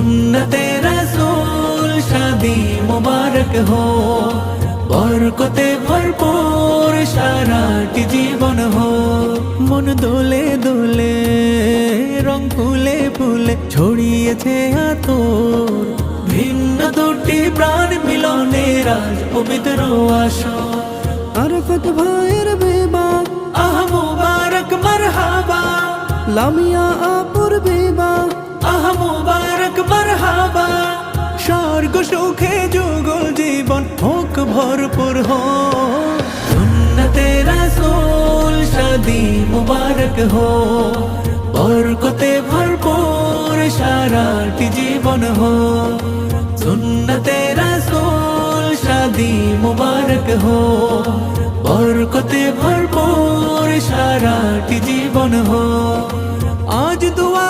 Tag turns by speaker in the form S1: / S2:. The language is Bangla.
S1: सुन्नते रसूल शादी मुबारक हो, बरकते भरपूर साराटी जीवन हो। मन दोले दोले रंग फुले फुले ছড়িয়েছে আতর, ভিন্ন দুটি প্রাণ মিলনে রাজ পবিত্র আসর।
S2: আরাফাত ভাইয়ের বিবাহ,
S1: আহ মুবারক মারহাবা,
S2: লামিয়া আপুর বিবাহ,
S1: আহ মুবারক মারহাবা। স্বর্গ সুখে যুগল জীবন হোক ভরপুর हो। সুন্নতে রাসূল শাদি মুবারক हो, বরকতে ভরপুর সারাটি জীবন हो। সুন্নতে রাসূল শাদি মুবারক हो, বরকতে ভরপুর সারাটি জীবন हो। আজ দুয়া